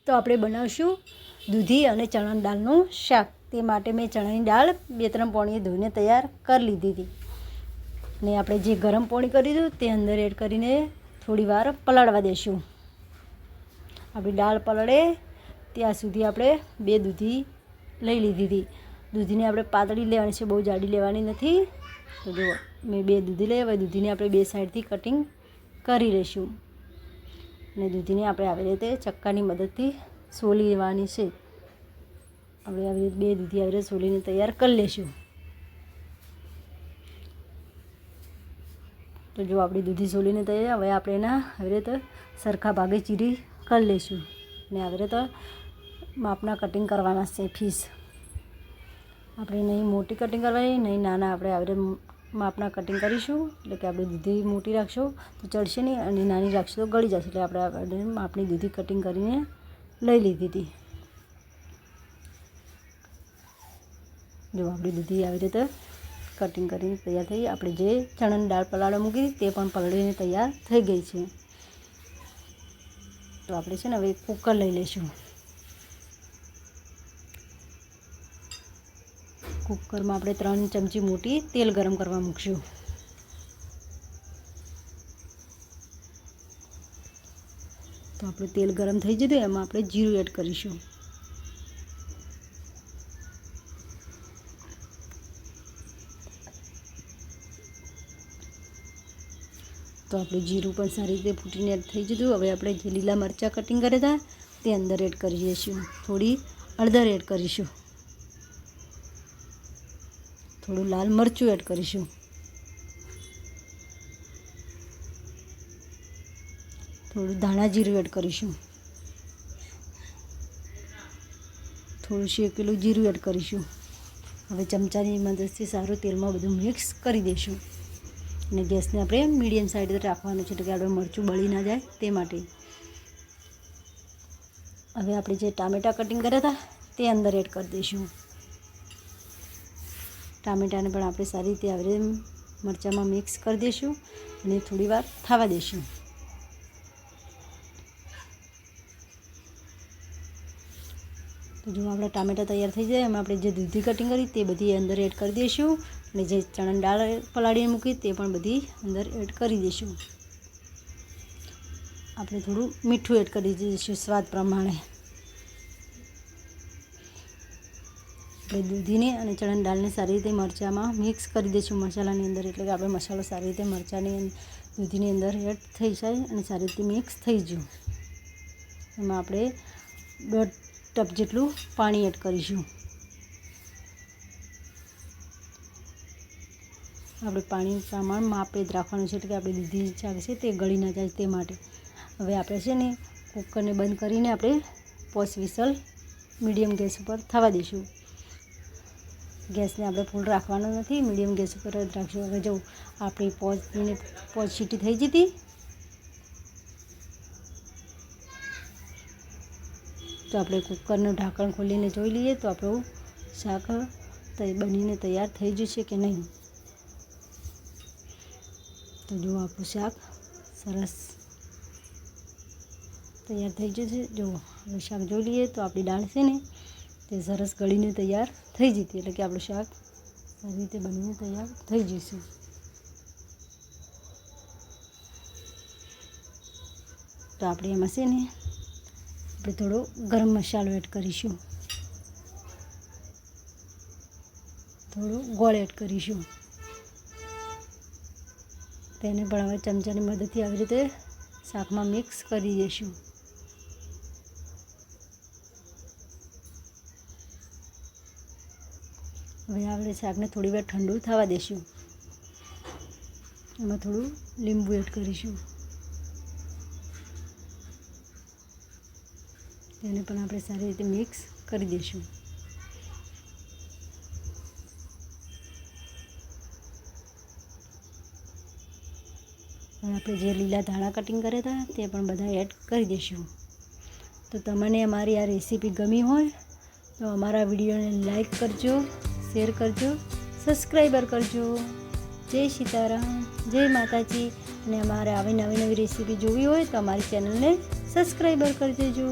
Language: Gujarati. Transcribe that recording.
તો આપણે બનાવશું દૂધી અને ચણાની દાળનું શાક. તે માટે મેં ચણાની દાળ 2-3 પાણીએ ધોઈને તૈયાર કરી લીધી હતી. ને આપણે જે ગરમ પાણી કર્યું હતું તે અંદર એડ કરીને થોડી વાર પલાળવા દઈશું. આપણી દાળ પલળે ત્યાં સુધી આપણે 2 દૂધી લઈ લીધી હતી. દૂધીને આપણે પાતળી લેવાની છે, બહુ જાડી લેવાની નથી. તો જો મેં 2 દૂધી લઈ, હવે દૂધીને આપણે 2 સાઈડથી કટિંગ કરી લઈશું. અને દૂધીને આપણે આવી રીતે ચક્કાની મદદથી સોલી લેવાની છે. આપણે આવી રીતે 2 દૂધી આવી રીતે સોલીને તૈયાર કરી લઈશું. તો જો આપણી દૂધી સોલીને તૈયાર, હવે આપણે એના આવી રીતે સરખા ભાગે ચીરી કરી લઈશું. અને આવી રીતે માપના કટિંગ કરવાના છે પીસ. આપણે નહીં મોટી કટિંગ કરવાની, નહીં નાના. આપણે આવી રીતે માપના કટિંગ કરીશું. એટલે કે આપણે દૂધી મોટી રાખશું તો ચડશે નહીં, અને નાની રાખશું તો ગળી જશે. એટલે આપણે માપની દૂધી કટિંગ કરીને લઈ લીધી હતી. જો આપણી દૂધી આવી રીતે કટિંગ કરીને તૈયાર થઈ. આપણે જે ચણાની દાળ પલાળવા મૂકી તે પણ પલળીને તૈયાર થઈ ગઈ છે. તો આપણે છે ને હવે કુકર લઈ લઈશું. કુકરમાં આપણે 3 ચમચી મોટી તેલ ગરમ કરવા મૂકશું. તો આપણે તેલ ગરમ થઈ જતું, એમાં આપણે જીરું એડ કરીશું. તો આપણું જીરું પણ સારી રીતે ફૂટીને એડ થઈ જતું. હવે આપણે જે લીલા મરચાં કટિંગ કર્યા હતા તે અંદર એડ કરી દઈશું. થોડી હળદર એડ કરીશું. થોડું લાલ મરચું એડ કરીશું. થોડું ધાણા જીરું એડ કરીશું. થોડું શેકેલું જીરું એડ કરીશું. હવે ચમચાની મદદથી સારું તેલમાં બધું મિક્સ કરી દઈશું. અને ગેસને આપણે મીડિયમ સાઈડ રાખવાનું છે, એટલે કે આપણે મરચું બળી ના જાય તે માટે. હવે આપણે જે ટામેટાં કટિંગ કર્યા હતા તે અંદર એડ કરી દઈશું. ટામેટાને પણ આપણે સારી રીતે આવી રીતે મરચાંમાં મિક્સ કરી દઈશું અને થોડી વાર થવા દઈશું. તો જો આપણા ટામેટાં તૈયાર થઈ જાય, એમાં આપણે જે દૂધી કટિંગ કરી તે બધી અંદર એડ કરી દઈશું. અને જે ચણાની દાળ પલાળીને મૂકી તે પણ બધી અંદર એડ કરી દઈશું. આપણે થોડું મીઠું એડ કરી દઈશું સ્વાદ પ્રમાણે. આપણે દૂધીને અને ચણાની દાળને સારી રીતે મરચાંમાં મિક્સ કરી દઈશું મસાલાની અંદર. એટલે કે આપણે મસાલો સારી રીતે મરચાંની દૂધીની અંદર એડ થઈ જાય અને સારી રીતે મિક્સ થઈ જાય. એમાં આપણે 1.5 ટપ જેટલું પાણી એડ કરીશું. આપણે પાણી પ્રમાણ માપે જ રાખવાનું છે, એટલે કે આપણે દૂધી શાક છે તે ગળી ના જાય તે માટે. હવે આપણે છે ને કુકરને બંધ કરીને આપણે 5 વિસલ મીડિયમ ગેસ ઉપર થવા દઈશું. ગેસને આપણે ફૂલ રાખવાનો નથી, મીડિયમ ગેસ ઉપર જ રાખશું. હવે જો આપણી 5 સીટી થઈ જતી. તો આપણે કુકરનું ઢાંકણ ખોલીને જોઈ લઈએ તો આપણું શાક બનીને તૈયાર થઈ જશે કે નહીં. તો જો આપણું શાક સરસ તૈયાર થઈ જશે. જો હવે શાક જોઈ લઈએ તો આપણી દાળ છે ને તે સરસ ગળીને તૈયાર થઈ જતી. એટલે કે આપણું શાક સારી રીતે બનીને તૈયાર થઈ જશે. તો આપણે એમાં છે ને આપણે થોડો ગરમ મસાલો એડ કરીશું. થોડું ગોળ એડ કરીશું. તેને પણ હવે ચમચાની મદદથી આવી રીતે શાકમાં મિક્સ કરી દઈશું. હવે આપણે શાકને થોડી વાર ઠંડુ થવા દઈશું. એમાં થોડું લીંબુ એડ કરીશું. તેને પણ આપણે સારી રીતે મિક્સ કરી દઈશું. હવે આપણે જે લીલા ધાણા કટિંગ કર્યા હતા તે પણ બધા એડ કરી દઈશું. તો તમને અમારી આ રેસીપી ગમી હોય તો અમારા વિડીયોને લાઈક કરજો, શેર કરજો, સબસ્ક્રાઈબર કરજો. જય સીતારામ, જય માતાજી. અને અમારે આવી નવી રેસીપી જોવી હોય તો અમારી ચેનલને સબસ્ક્રાઈબર કરી દેજો.